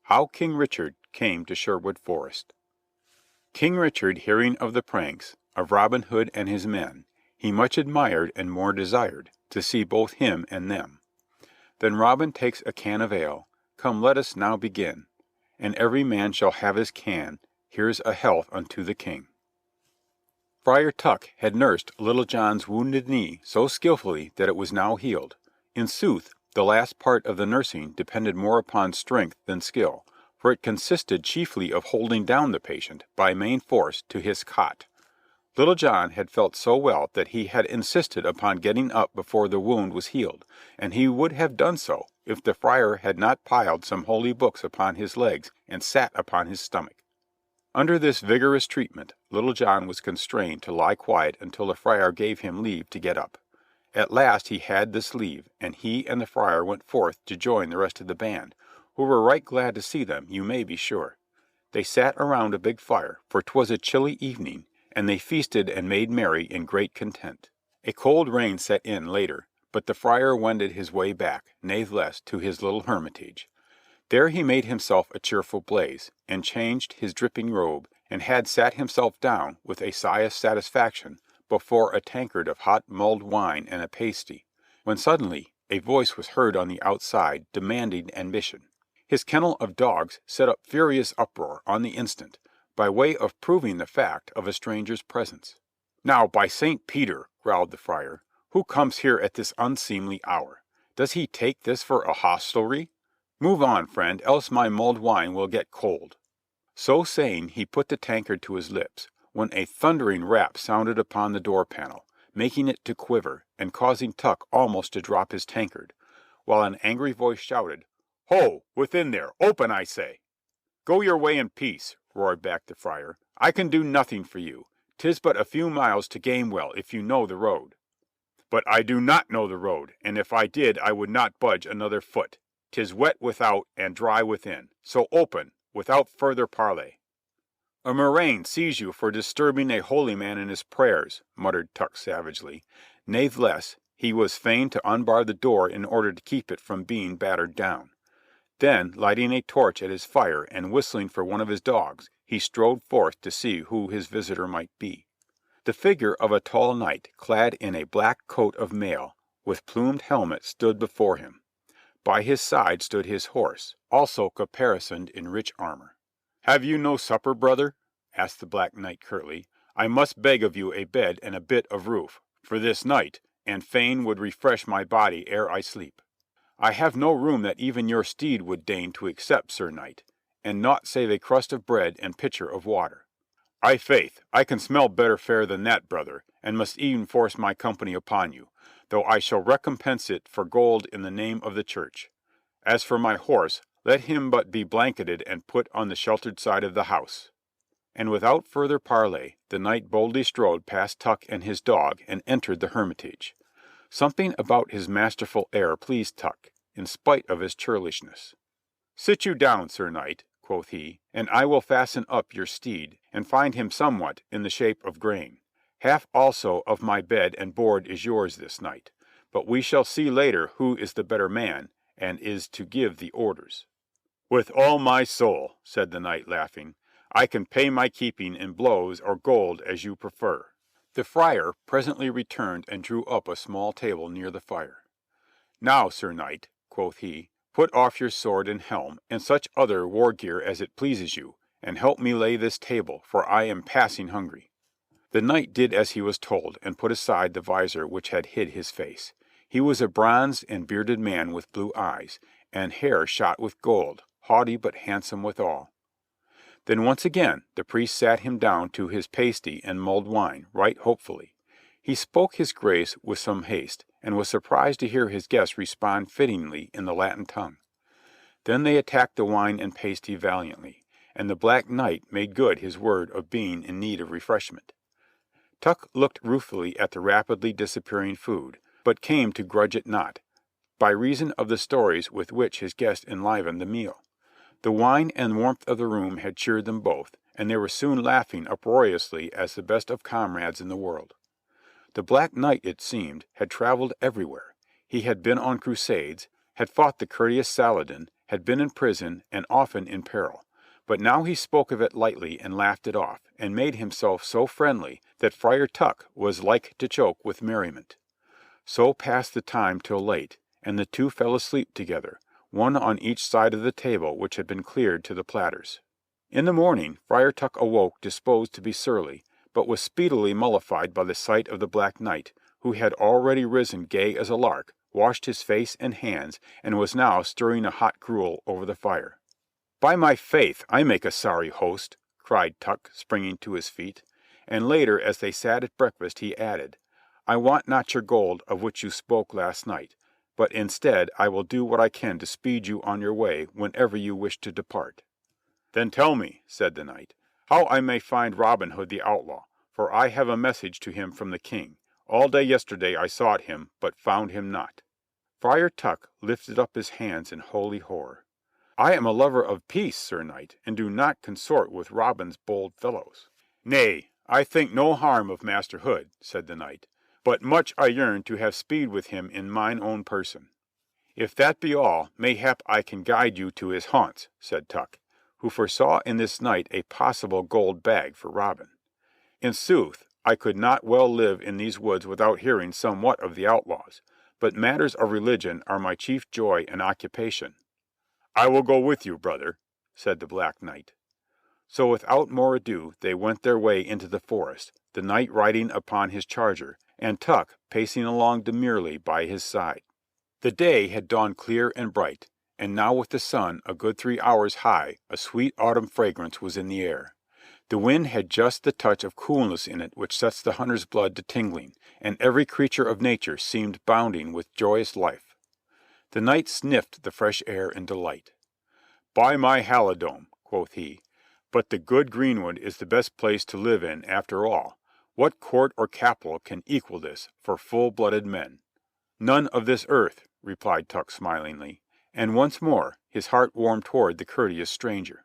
HOW KING RICHARD CAME to Sherwood Forest. King Richard, hearing of the pranks of Robin Hood and his men, he much admired and more desired to see both him and them. Then Robin takes a can of ale, come let us now begin, and every man shall have his can, here's a health unto the King. Friar Tuck had nursed Little John's wounded knee so skilfully that it was now healed. In sooth, the last part of the nursing depended more upon strength than skill, for it consisted chiefly of holding down the patient by main force to his cot. Little John had felt so well that he had insisted upon getting up before the wound was healed, and he would have done so if the friar had not piled some holy books upon his legs and sat upon his stomach. Under this vigorous treatment, Little John was constrained to lie quiet until the friar gave him leave to get up. At last he had this leave, and he and the friar went forth to join the rest of the band, who were right glad to see them, you may be sure. They sat around a big fire, for 'twas a chilly evening, and they feasted and made merry in great content. A cold rain set in later, but the friar wended his way back, natheless, to his little hermitage. There he made himself a cheerful blaze, and changed his dripping robe, and had sat himself down, with a sigh of satisfaction, before a tankard of hot mulled wine and a pasty, when suddenly a voice was heard on the outside demanding admission. His kennel of dogs set up furious uproar on the instant, by way of proving the fact of a stranger's presence. "Now, by St. Peter," growled the friar, "who comes here at this unseemly hour? Does he take this for a hostelry? Move on, friend, else my mulled wine will get cold." So saying, he put the tankard to his lips, when a thundering rap sounded upon the door panel, making it to quiver, and causing Tuck almost to drop his tankard, while an angry voice shouted, "Ho! Within there! Open, I say!" "Go your way in peace," roared back the friar. "I can do nothing for you. 'Tis but a few miles to Gamewell if you know the road." "But I do not know the road, and if I did I would not budge another foot. 'Tis wet without and dry within, so open, without further parley." "A murrain seize you for disturbing a holy man in his prayers," muttered Tuck savagely. Natheless, he was fain to unbar the door in order to keep it from being battered down. Then, lighting a torch at his fire and whistling for one of his dogs, he strode forth to see who his visitor might be. The figure of a tall knight, clad in a black coat of mail, with plumed helmet, stood before him. By his side stood his horse, also caparisoned in rich armor. "Have you no supper, brother?" asked the Black Knight curtly. "I must beg of you a bed and a bit of roof, for this night, and fain would refresh my body ere I sleep." "I have no room that even your steed would deign to accept, Sir Knight, and naught save a crust of bread and pitcher of water." "I' faith, I can smell better fare than that, brother, and must e'en force my company upon you, though I shall recompense it for gold in the name of the church. As for my horse, let him but be blanketed and put on the sheltered side of the house." And without further parley, the knight boldly strode past Tuck and his dog and entered the hermitage. Something about his masterful air pleased Tuck, in spite of his churlishness. "Sit you down, Sir Knight," quoth he, "and I will fasten up your steed, and find him somewhat in the shape of grain. Half also of my bed and board is yours this night, but we shall see later who is the better man, and is to give the orders." "With all my soul," said the knight, laughing. "I can pay my keeping in blows or gold as you prefer." The friar presently returned and drew up a small table near the fire. "Now, Sir Knight," quoth he, "put off your sword and helm, and such other war gear as it pleases you, and help me lay this table, for I am passing hungry." The knight did as he was told, and put aside the visor which had hid his face. He was a bronzed and bearded man with blue eyes, and hair shot with gold, haughty but handsome withal. Then once again the priest sat him down to his pasty and mulled wine, right hopefully. He spoke his grace with some haste, and was surprised to hear his guest respond fittingly in the Latin tongue. Then they attacked the wine and pasty valiantly, and the Black Knight made good his word of being in need of refreshment. Tuck looked ruefully at the rapidly disappearing food, but came to grudge it not, by reason of the stories with which his guest enlivened the meal. The wine and warmth of the room had cheered them both, and they were soon laughing uproariously as the best of comrades in the world. The Black Knight, it seemed, had travelled everywhere. He had been on crusades, had fought the courteous Saladin, had been in prison and often in peril, but now he spoke of it lightly and laughed it off, and made himself so friendly that Friar Tuck was like to choke with merriment. So passed the time till late, and the two fell asleep together, one on each side of the table which had been cleared to the platters. In the morning Friar Tuck awoke disposed to be surly, but was speedily mollified by the sight of the Black Knight, who had already risen gay as a lark, washed his face and hands, and was now stirring a hot gruel over the fire. "By my faith, I make a sorry host," cried Tuck, springing to his feet, and later as they sat at breakfast he added, "I want not your gold of which you spoke last night, but instead I will do what I can to speed you on your way whenever you wish to depart." "Then tell me," said the knight, "how I may find Robin Hood the outlaw, for I have a message to him from the King. All day yesterday I sought him, but found him not." Friar Tuck lifted up his hands in holy horror. "I am a lover of peace, Sir Knight, and do not consort with Robin's bold fellows." "Nay, I think no harm of Master Hood," said the knight, "but much I yearn to have speed with him in mine own person." "If that be all, mayhap I can guide you to his haunts," said Tuck, who foresaw in this knight a possible gold bag for Robin. "In sooth, I could not well live in these woods without hearing somewhat of the outlaws, but matters of religion are my chief joy and occupation." "I will go with you, brother," said the Black Knight. So without more ado they went their way into the forest, the knight riding upon his charger, and Tuck pacing along demurely by his side. The day had dawned clear and bright, and now with the sun a good 3 hours high a sweet autumn fragrance was in the air. The wind had just the touch of coolness in it which sets the hunter's blood to tingling, and every creature of nature seemed bounding with joyous life. The knight sniffed the fresh air in delight. "By my halidome," quoth he, "but the good greenwood is the best place to live in after all. What court or capital can equal this for full-blooded men?" "None of this earth," replied Tuck smilingly, and once more his heart warmed toward the courteous stranger.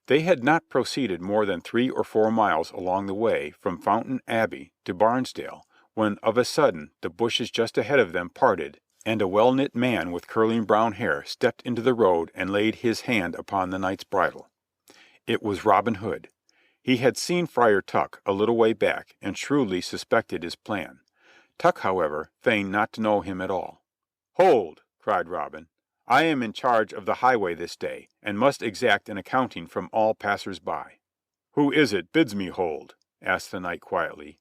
They had not proceeded more than 3 or 4 miles along the way from Fountain Abbey to Barnesdale when of a sudden the bushes just ahead of them parted, and a well-knit man with curling brown hair stepped into the road and laid his hand upon the knight's bridle. It was Robin Hood. He had seen Friar Tuck a little way back and shrewdly suspected his plan. Tuck, however, feigned not to know him at all. "Hold!" cried Robin. "I am in charge of the highway this day, and must exact an accounting from all passers-by." "Who is it bids me hold?" asked the knight quietly.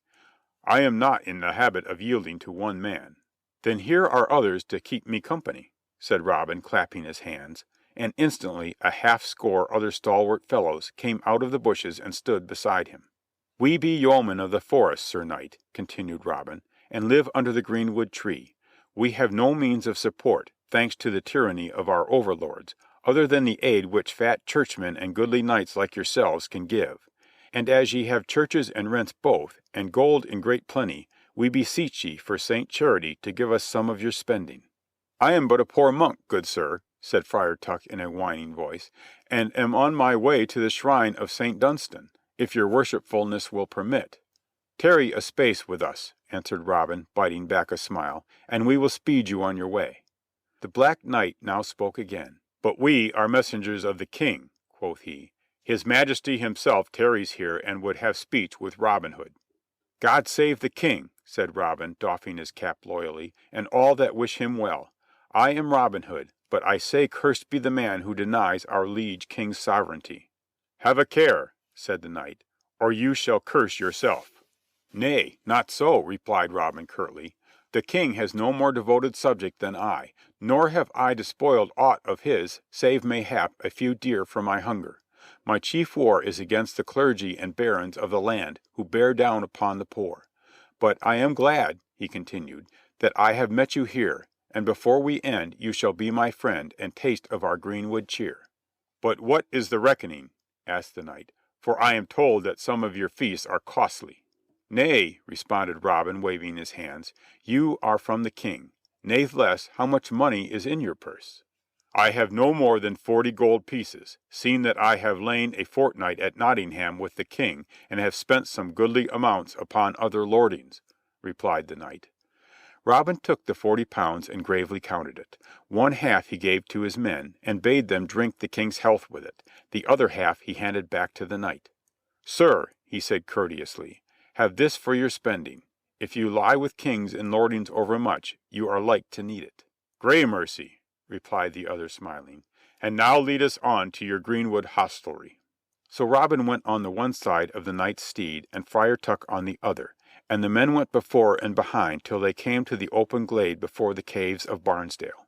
"I am not in the habit of yielding to one man." "Then here are others to keep me company," said Robin, clapping his hands, and instantly a half-score other stalwart fellows came out of the bushes and stood beside him. "We be yeomen of the forest, Sir Knight," continued Robin, "and live under the greenwood tree. We have no means of support, thanks to the tyranny of our overlords, other than the aid which fat churchmen and goodly knights like yourselves can give. And as ye have churches and rents both, and gold in great plenty, we beseech ye for Saint Charity to give us some of your spending." "I am but a poor monk, good sir," said Friar Tuck in a whining voice, "and am on my way to the shrine of Saint Dunstan, if your worshipfulness will permit." "Tarry a space with us," answered Robin, biting back a smile, "and we will speed you on your way." The Black Knight now spoke again. "But we are messengers of the King," quoth he. "His Majesty himself tarries here and would have speech with Robin Hood." "God save the King," said Robin, doffing his cap loyally, "and all that wish him well. I am Robin Hood, but I say cursed be the man who denies our liege King's sovereignty." "Have a care," said the knight, "or you shall curse yourself." "Nay, not so," replied Robin curtly. "The King has no more devoted subject than I, nor have I despoiled aught of his save mayhap a few deer for my hunger. My chief war is against the clergy and barons of the land who bear down upon the poor. But I am glad," he continued, "that I have met you here, and before we end you shall be my friend and taste of our greenwood cheer." "But what is the reckoning?" asked the knight, "for I am told that some of your feasts are costly." "Nay," responded Robin, waving his hands, "you are from the King. Natheless, how much money is in your purse?" "I have no more than 40 gold pieces, seeing that I have lain a fortnight at Nottingham with the King, and have spent some goodly amounts upon other lordings," replied the knight. Robin took the 40 pounds and gravely counted it. One half he gave to his men, and bade them drink the King's health with it. The other half he handed back to the knight. "Sir," he said courteously, "have this for your spending. If you lie with kings and lordings overmuch, you are like to need it." "Gramercy," replied the other, smiling. "And now lead us on to your greenwood hostelry." So Robin went on the one side of the knight's steed, and Friar Tuck on the other, and the men went before and behind till they came to the open glade before the caves of Barnesdale.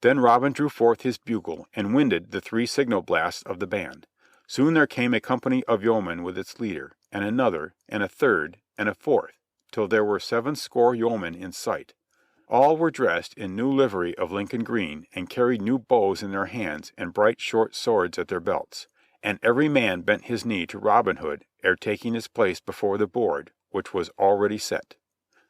Then Robin drew forth his bugle and winded the 3 signal blasts of the band. Soon there came a company of yeomen with its leader, and another, and a third, and a fourth, till there were 70 yeomen in sight. All were dressed in new livery of Lincoln green, and carried new bows in their hands and bright short swords at their belts. And every man bent his knee to Robin Hood ere taking his place before the board, which was already set.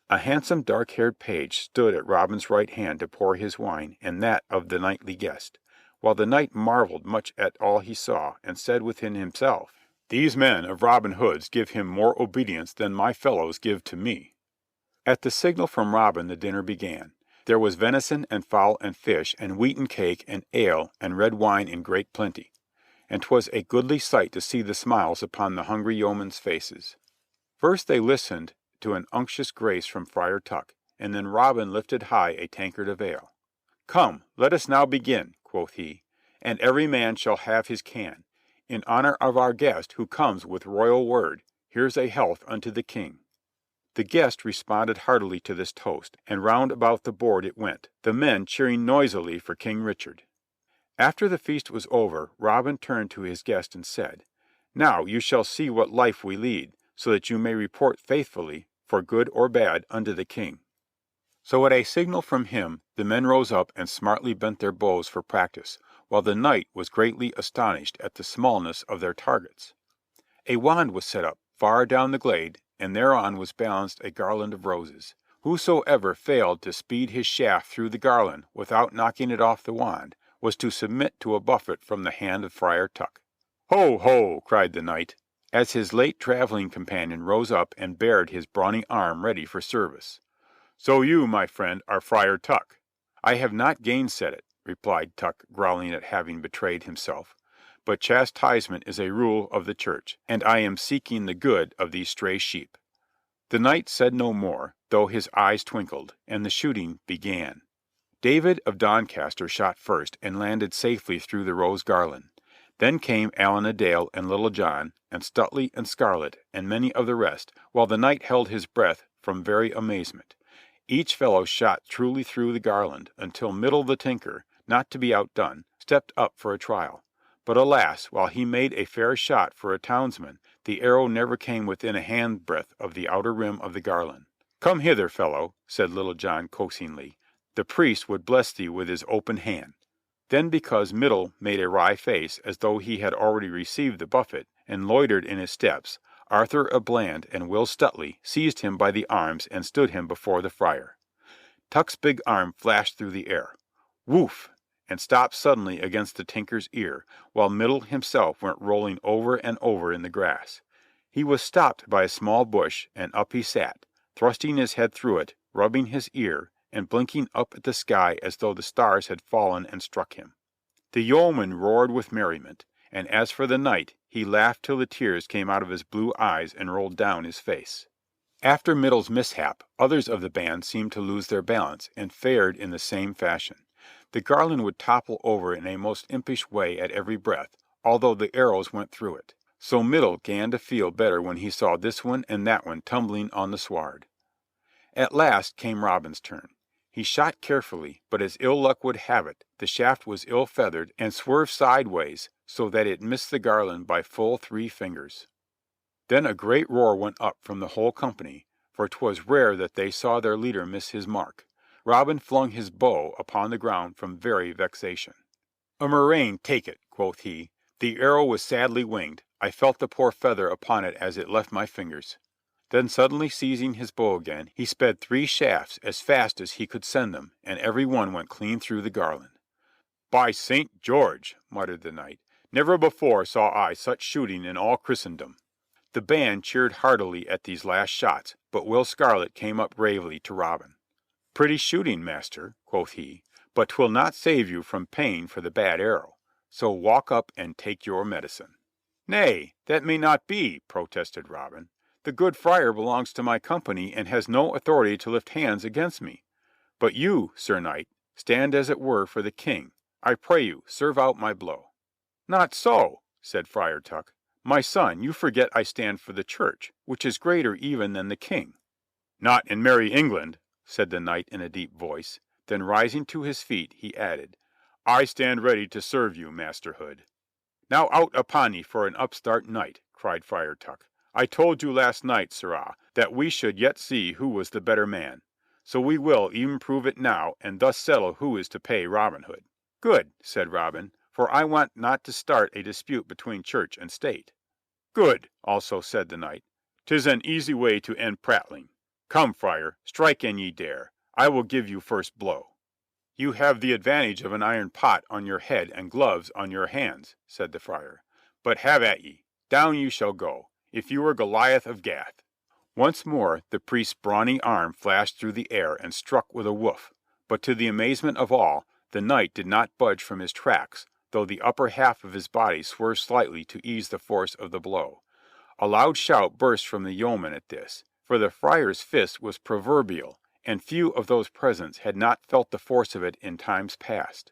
A handsome dark-haired page stood at Robin's right hand to pour his wine and that of the knightly guest, while the knight marvelled much at all he saw, and said within himself, "These men of Robin Hood's give him more obedience than my fellows give to me." At the signal from Robin the dinner began. There was venison and fowl and fish and wheaten cake and ale and red wine in great plenty, and 'twas a goodly sight to see the smiles upon the hungry yeomen's faces. First they listened to an unctuous grace from Friar Tuck, and then Robin lifted high a tankard of ale. "Come, let us now begin," quoth he, "and every man shall have his can. In honor of our guest who comes with royal word, here's a health unto the King." The guest responded heartily to this toast, and round about the board it went, the men cheering noisily for King Richard. After the feast was over, Robin turned to his guest and said, "Now you shall see what life we lead, so that you may report faithfully, for good or bad, unto the King." So at a signal from him the men rose up and smartly bent their bows for practice, while the knight was greatly astonished at the smallness of their targets. A wand was set up far down the glade, and thereon was balanced a garland of roses. Whosoever failed to speed his shaft through the garland without knocking it off the wand was to submit to a buffet from the hand of Friar Tuck. "Ho, ho!" cried the knight, as his late traveling companion rose up and bared his brawny arm ready for service. "So you, my friend, are Friar Tuck." "I have not gainsaid it," replied Tuck, growling at having betrayed himself. "But chastisement is a rule of the church, and I am seeking the good of these stray sheep." The knight said no more, though his eyes twinkled, and the shooting began. David of Doncaster shot first and landed safely through the rose garland. Then came Allen a Dale and Little John, and Stuteley and Scarlett, and many of the rest, while the knight held his breath from very amazement. Each fellow shot truly through the garland, until Middle the Tinker, not to be outdone, stepped up for a trial. But alas, while he made a fair shot for a townsman, the arrow never came within a handbreadth of the outer rim of the garland. "Come hither, fellow," said Little John coaxingly. "The priest would bless thee with his open hand." Then, because Middle made a wry face as though he had already received the buffet, and loitered in his steps, Arthur a Bland and Will Stuteley seized him by the arms and stood him before the friar. Tuck's big arm flashed through the air. Woof! And stopped suddenly against the Tinker's ear, while Middle himself went rolling over and over in the grass. He was stopped by a small bush, and up he sat, thrusting his head through it, rubbing his ear, and blinking up at the sky as though the stars had fallen and struck him. The yeomen roared with merriment, and as for the knight, he laughed till the tears came out of his blue eyes and rolled down his face. After Middle's mishap, others of the band seemed to lose their balance, and fared in the same fashion. The garland would topple over in a most impish way at every breath, although the arrows went through it. So Middle 'gan to feel better when he saw this one and that one tumbling on the sward. At last came Robin's turn. He shot carefully, but as ill luck would have it, the shaft was ill feathered and swerved sideways so that it missed the garland by full 3 fingers. Then a great roar went up from the whole company, for 'twas rare that they saw their leader miss his mark. Robin flung his bow upon the ground from very vexation. "A murrain take it," quoth he. "The arrow was sadly winged. I felt the poor feather upon it as it left my fingers." Then suddenly seizing his bow again, he sped 3 shafts as fast as he could send them, and every one went clean through the garland. "By St. George!" muttered the knight. "Never before saw I such shooting in all Christendom." The band cheered heartily at these last shots, but Will Scarlett came up bravely to Robin. "Pretty shooting, master," quoth he, "but 'twill not save you from paying for the bad arrow. So walk up and take your medicine." "Nay, that may not be," protested Robin. "The good friar belongs to my company and has no authority to lift hands against me. But you, Sir Knight, stand as it were for the King. I pray you, serve out my blow." "Not so," said Friar Tuck. "My son, you forget I stand for the Church, which is greater even than the King." "Not in merry England," said the knight in a deep voice. Then rising to his feet, he added, "I stand ready to serve you, Master Hood." "Now out upon ye for an upstart knight," cried Friar Tuck. "I told you last night, sirrah, that we should yet see who was the better man. So we will e'en prove it now, and thus settle who is to pay Robin Hood." "Good," said Robin, "for I want not to start a dispute between Church and State." "Good," also said the knight. "'Tis an easy way to end prattling. Come, friar, strike an ye dare. I will give you first blow." "You have the advantage of an iron pot on your head and gloves on your hands," said the friar. "But have at ye. Down you shall go, if you were Goliath of Gath." Once more the priest's brawny arm flashed through the air and struck with a woof, but to the amazement of all, the knight did not budge from his tracks, though the upper half of his body swerved slightly to ease the force of the blow. A loud shout burst from the yeomen at this, for the friar's fist was proverbial, and few of those present had not felt the force of it in times past.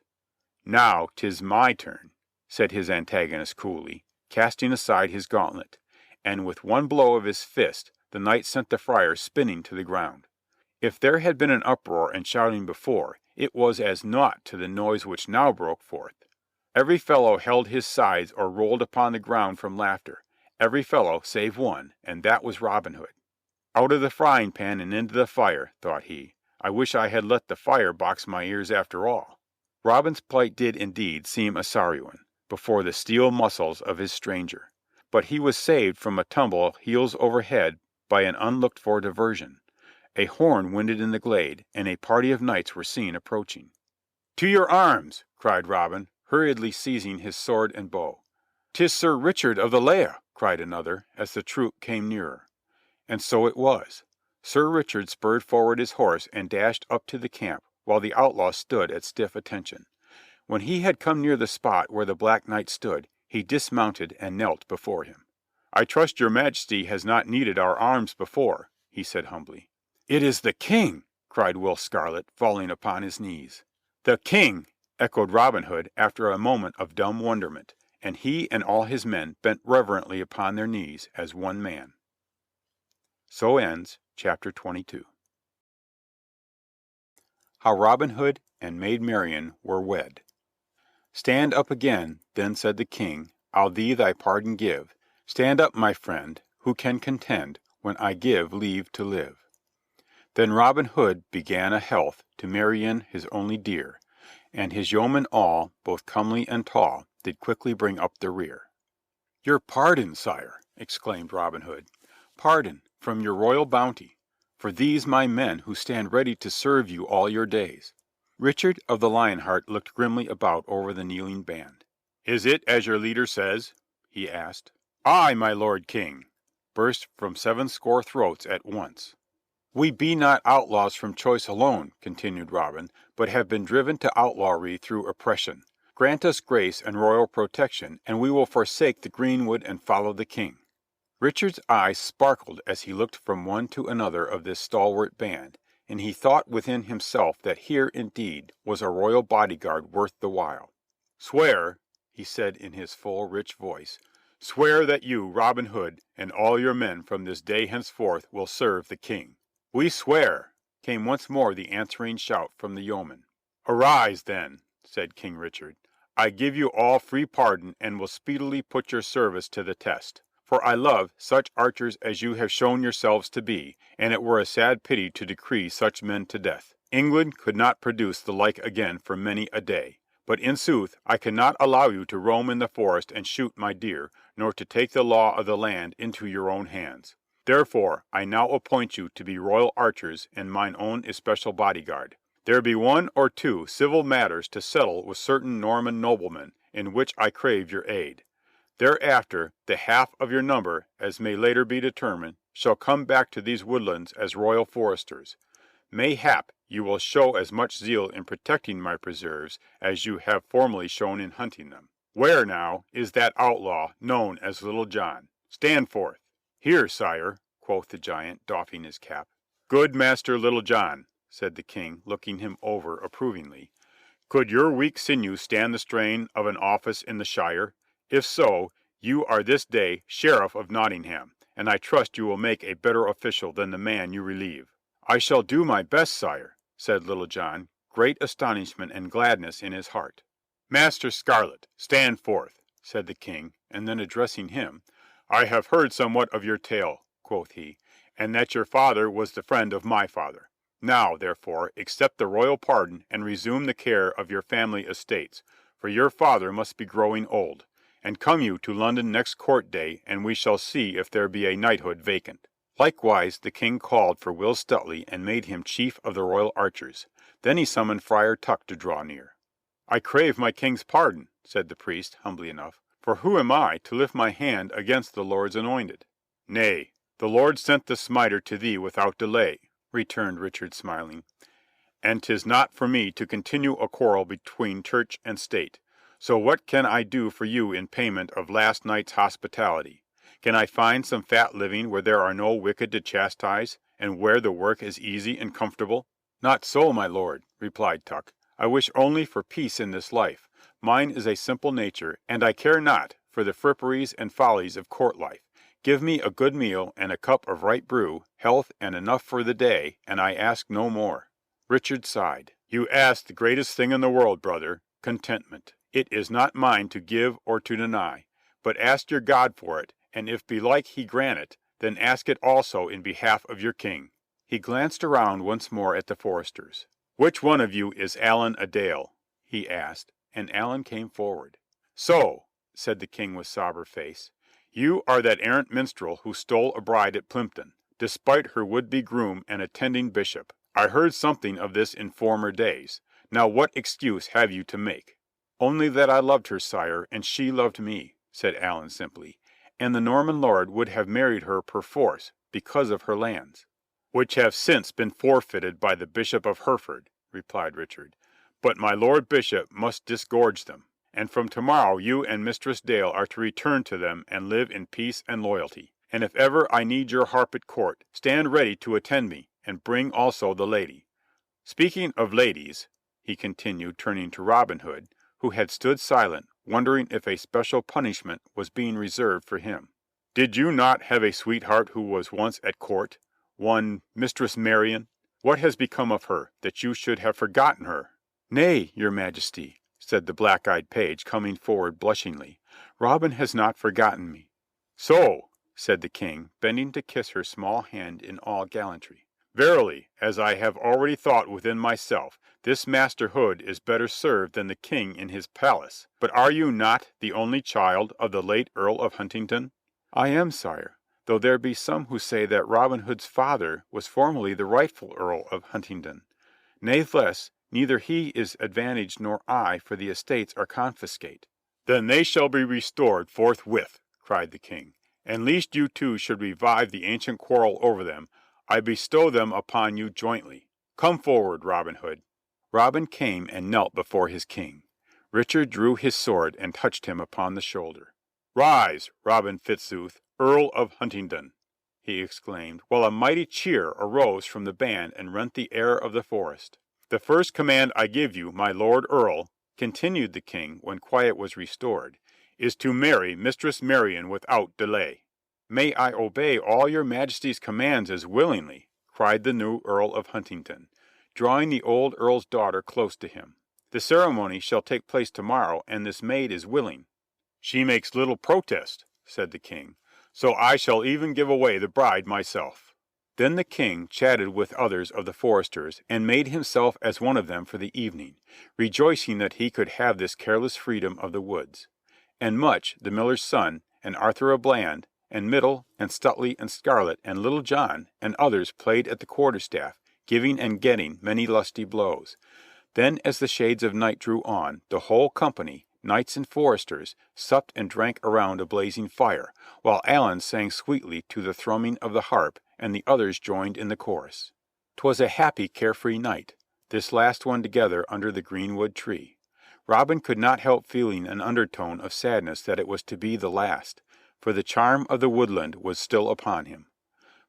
"Now 'tis my turn," said his antagonist coolly, casting aside his gauntlet, and with one blow of his fist the knight sent the friar spinning to the ground. If there had been an uproar and shouting before, it was as naught to the noise which now broke forth. Every fellow held his sides or rolled upon the ground from laughter. Every fellow save one, and that was Robin Hood. "Out of the frying pan and into the fire," thought he. "I wish I had let the fire box my ears after all." Robin's plight did indeed seem a sorry one, before the steel muscles of his stranger. But he was saved from a tumble heels over head by an unlooked-for diversion. A horn winded in the glade, and a party of knights were seen approaching. "To your arms!" cried Robin, hurriedly seizing his sword and bow. "'Tis Sir Richard of the Laigh!" cried another, as the troop came nearer. And so it was. Sir Richard spurred forward his horse and dashed up to the camp, while the outlaw stood at stiff attention. When he had come near the spot where the Black Knight stood, he dismounted and knelt before him. "I trust your majesty has not needed our arms before," he said humbly. "It is the King!" cried Will Scarlet, falling upon his knees. "The King!" echoed Robin Hood after a moment of dumb wonderment, and he and all his men bent reverently upon their knees as one man. So ends chapter 22. How Robin Hood and Maid Marian were wed. "Stand up again," then said the King, "I'll thee thy pardon give. Stand up, my friend, who can contend when I give leave to live." Then Robin Hood began a health to Marian his only dear, and his yeomen all, both comely and tall, did quickly bring up the rear. "Your pardon, sire!" exclaimed Robin Hood. "Pardon, from your royal bounty, for these my men who stand ready to serve you all your days." Richard of the Lionheart looked grimly about over the kneeling band. "Is it as your leader says?" he asked. "Aye, my lord King!" burst from 70 throats at once. "We be not outlaws from choice alone," continued Robin, "but have been driven to outlawry through oppression. Grant us grace and royal protection, and we will forsake the greenwood and follow the King." Richard's eyes sparkled as he looked from one to another of this stalwart band, and he thought within himself that here, indeed, was a royal bodyguard worth the while. "Swear," he said in his full, rich voice, "swear that you, Robin Hood, and all your men from this day henceforth will serve the King." "We swear," came once more the answering shout from the yeomen. "Arise, then," said King Richard. "I give you all free pardon and will speedily put your service to the test. For I love such archers as you have shown yourselves to be, and it were a sad pity to decree such men to death. England could not produce the like again for many a day. But in sooth I cannot allow you to roam in the forest and shoot my deer, nor to take the law of the land into your own hands. Therefore I now appoint you to be royal archers and mine own especial bodyguard. There be one or two civil matters to settle with certain Norman noblemen, in which I crave your aid. Thereafter, the half of your number, as may later be determined, shall come back to these woodlands as royal foresters. Mayhap you will show as much zeal in protecting my preserves as you have formerly shown in hunting them. Where, now, is that outlaw known as Little John? Stand forth." "Here, sire," quoth the giant, doffing his cap. "Good Master Little John," said the king, looking him over approvingly, "could your weak sinews stand the strain of an office in the shire? If so, you are this day Sheriff of Nottingham, and I trust you will make a better official than the man you relieve." "I shall do my best, sire," said Little John, great astonishment and gladness in his heart. "Master Scarlet, stand forth," said the king, and then addressing him, "I have heard somewhat of your tale," quoth he, "and that your father was the friend of my father. Now, therefore, accept the royal pardon and resume the care of your family estates, for your father must be growing old. And come you to London next court day, and we shall see if there be a knighthood vacant." Likewise the king called for Will Stuteley and made him chief of the royal archers. Then he summoned Friar Tuck to draw near. "I crave my king's pardon," said the priest, humbly enough, "for who am I to lift my hand against the Lord's anointed?" "Nay, the Lord sent the smiter to thee without delay," returned Richard, smiling, "and 'tis not for me to continue a quarrel between church and state. So what can I do for you in payment of last night's hospitality? Can I find some fat living where there are no wicked to chastise, and where the work is easy and comfortable?" "Not so, my lord," replied Tuck. "I wish only for peace in this life. Mine is a simple nature, and I care not for the fripperies and follies of court life. Give me a good meal and a cup of right brew, health and enough for the day, and I ask no more." Richard sighed. "You ask the greatest thing in the world, brother, contentment. It is not mine to give or to deny. But ask your God for it, and if belike he grant it, then ask it also in behalf of your king." He glanced around once more at the foresters. "Which one of you is Allan a Dale?" he asked, and Allan came forward. "So," said the king with sober face, "you are that errant minstrel who stole a bride at Plympton, despite her would-be groom and attending bishop. I heard something of this in former days. Now what excuse have you to make?" "Only that I loved her, sire, and she loved me," said Allan simply, "and the Norman lord would have married her perforce, because of her lands." "Which have since been forfeited by the Bishop of Hereford," replied Richard. "But my lord bishop must disgorge them, and from tomorrow you and Mistress Dale are to return to them and live in peace and loyalty. And if ever I need your harp at court, stand ready to attend me, and bring also the lady. Speaking of ladies," he continued, turning to Robin Hood, who had stood silent, wondering if a special punishment was being reserved for him. "Did you not have a sweetheart who was once at court? One Mistress Marian? What has become of her, that you should have forgotten her?" "Nay, your majesty," said the black-eyed page, coming forward blushingly, "Robin has not forgotten me." "So," said the king, bending to kiss her small hand in all gallantry. "Verily, as I have already thought within myself, this Master Hood is better served than the king in his palace. But are you not the only child of the late Earl of Huntingdon?" "I am, sire, though there be some who say that Robin Hood's father was formerly the rightful Earl of Huntingdon. Natheless, neither he is advantaged nor I, for the estates are confiscate." "Then they shall be restored forthwith," cried the king. "And lest you two should revive the ancient quarrel over them, I bestow them upon you jointly. Come forward, Robin Hood." Robin came and knelt before his king. Richard drew his sword and touched him upon the shoulder. "Rise, Robin Fitzooth, Earl of Huntingdon," he exclaimed, while a mighty cheer arose from the band and rent the air of the forest. "The first command I give you, my lord Earl," continued the king when quiet was restored, "is to marry Mistress Marian without delay." "May I obey all your majesty's commands as willingly," cried the new Earl of Huntingdon, drawing the old earl's daughter close to him. "The ceremony shall take place tomorrow, and this maid is willing." "She makes little protest," said the king, "so I shall even give away the bride myself." Then the king chatted with others of the foresters, and made himself as one of them for the evening, rejoicing that he could have this careless freedom of the woods. And Much, the miller's son, and Arthur a Bland, and Middle, and Stuteley, and Scarlet, and Little John, and others played at the quarterstaff, giving and getting many lusty blows. Then, as the shades of night drew on, the whole company, knights and foresters, supped and drank around a blazing fire, while Allan sang sweetly to the thrumming of the harp, and the others joined in the chorus. 'Twas a happy, carefree night, this last one together under the greenwood tree. Robin could not help feeling an undertone of sadness that it was to be the last, for the charm of the woodland was still upon him.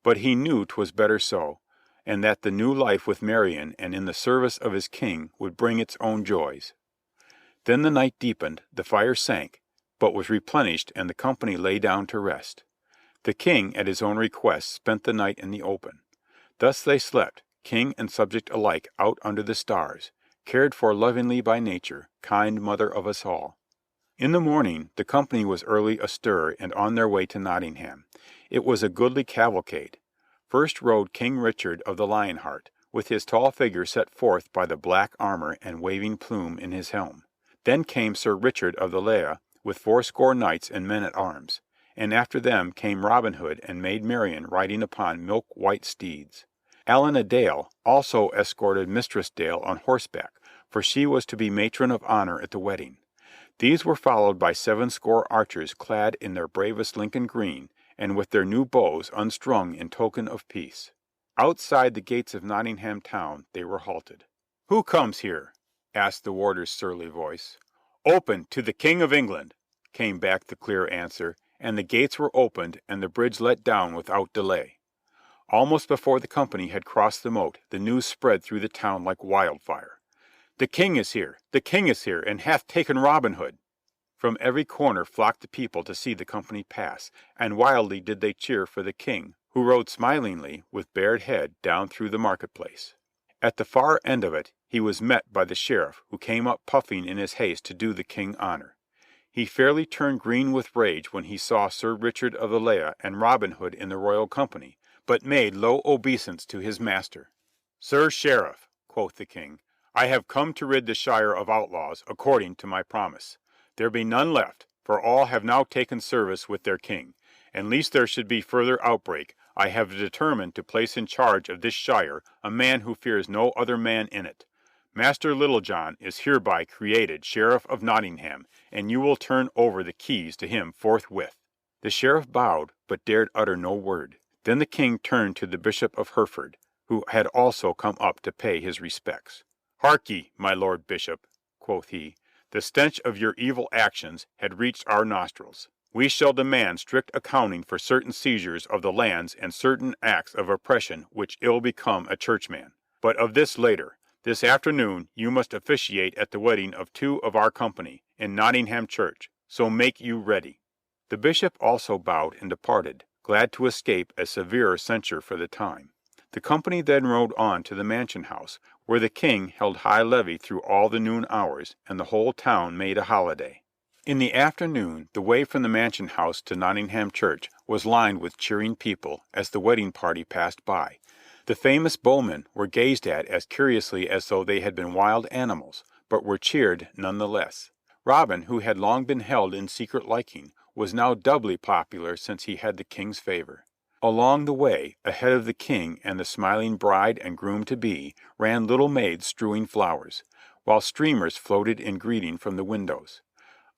But he knew 'twas better so, and that the new life with Marian and in the service of his King would bring its own joys. Then the night deepened, the fire sank, but was replenished and the company lay down to rest. The King, at his own request, spent the night in the open. Thus they slept, king and subject alike out under the stars, cared for lovingly by nature, kind mother of us all. In the morning the company was early astir and on their way to Nottingham. It was a goodly cavalcade. First rode King Richard of the Lionheart, with his tall figure set forth by the black armor and waving plume in his helm. Then came Sir Richard of the Lea with 80 knights and men at arms, and after them came Robin Hood and Maid Marian riding upon milk-white steeds. Allen a Dale also escorted Mistress Dale on horseback, for she was to be matron of honor at the wedding. These were followed by 70 archers clad in their bravest Lincoln green and with their new bows unstrung in token of peace. Outside the gates of Nottingham town they were halted. "Who comes here?" asked the warder's surly voice. "Open to the King of England," came back the clear answer, and the gates were opened and the bridge let down without delay. Almost before the company had crossed the moat the news spread through the town like wildfire. "The King is here! The King is here, and hath taken Robin Hood!" From every corner flocked the people to see the company pass, and wildly did they cheer for the King, who rode smilingly, with bared head, down through the marketplace. At the far end of it he was met by the Sheriff, who came up puffing in his haste to do the King honor. He fairly turned green with rage when he saw Sir Richard of the Lea and Robin Hood in the royal company, but made low obeisance to his master. "Sir Sheriff," quoth the King, "I have come to rid the shire of outlaws, according to my promise. There be none left, for all have now taken service with their King, and lest there should be further outbreak, I have determined to place in charge of this shire a man who fears no other man in it. Master Littlejohn is hereby created Sheriff of Nottingham, and you will turn over the keys to him forthwith." The Sheriff bowed, but dared utter no word. Then the King turned to the Bishop of Hereford, who had also come up to pay his respects. "Hark ye, my Lord Bishop," quoth he, "the stench of your evil actions had reached our nostrils. We shall demand strict accounting for certain seizures of the lands and certain acts of oppression which ill become a churchman. But of this later. This afternoon you must officiate at the wedding of 2 of our company, in Nottingham church, so make you ready." The bishop also bowed and departed, glad to escape a severer censure for the time. The company then rode on to the mansion house, where the King held high levee through all the noon hours, and the whole town made a holiday. In the afternoon the way from the mansion house to Nottingham church was lined with cheering people as the wedding party passed by. The famous bowmen were gazed at as curiously as though they had been wild animals, but were cheered none the less. Robin, who had long been held in secret liking, was now doubly popular since he had the King's favor. Along the way, ahead of the King and the smiling bride and groom-to-be, ran little maids strewing flowers, while streamers floated in greeting from the windows.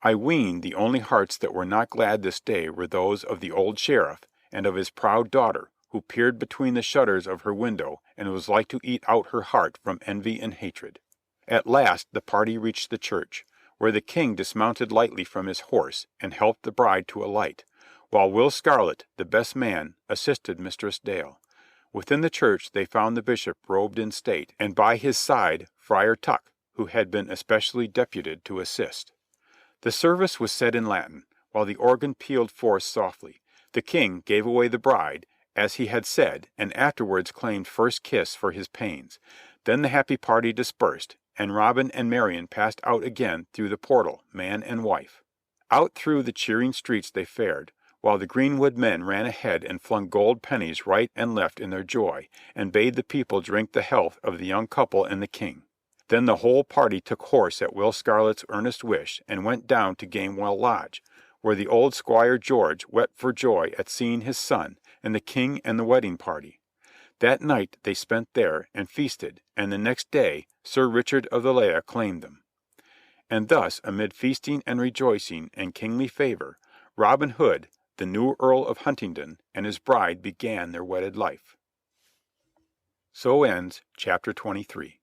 I ween the only hearts that were not glad this day were those of the old Sheriff and of his proud daughter, who peered between the shutters of her window and was like to eat out her heart from envy and hatred. At last the party reached the church, where the King dismounted lightly from his horse and helped the bride to alight, while Will Scarlet, the best man, assisted Mistress Dale. Within the church they found the bishop robed in state, and by his side Friar Tuck, who had been especially deputed to assist. The service was said in Latin, while the organ pealed forth softly. The King gave away the bride, as he had said, and afterwards claimed first kiss for his pains. Then the happy party dispersed, and Robin and Marian passed out again through the portal, man and wife. Out through the cheering streets they fared, while the greenwood men ran ahead and flung gold pennies right and left in their joy, and bade the people drink the health of the young couple and the King. Then the whole party took horse at Will Scarlet's earnest wish and went down to Gamewell Lodge, where the old Squire George wept for joy at seeing his son and the King and the wedding party. That night they spent there and feasted, and the next day Sir Richard of the Lea claimed them. And thus, amid feasting and rejoicing and kingly favor, Robin Hood, the new Earl of Huntingdon, and his bride began their wedded life. So ends chapter 23.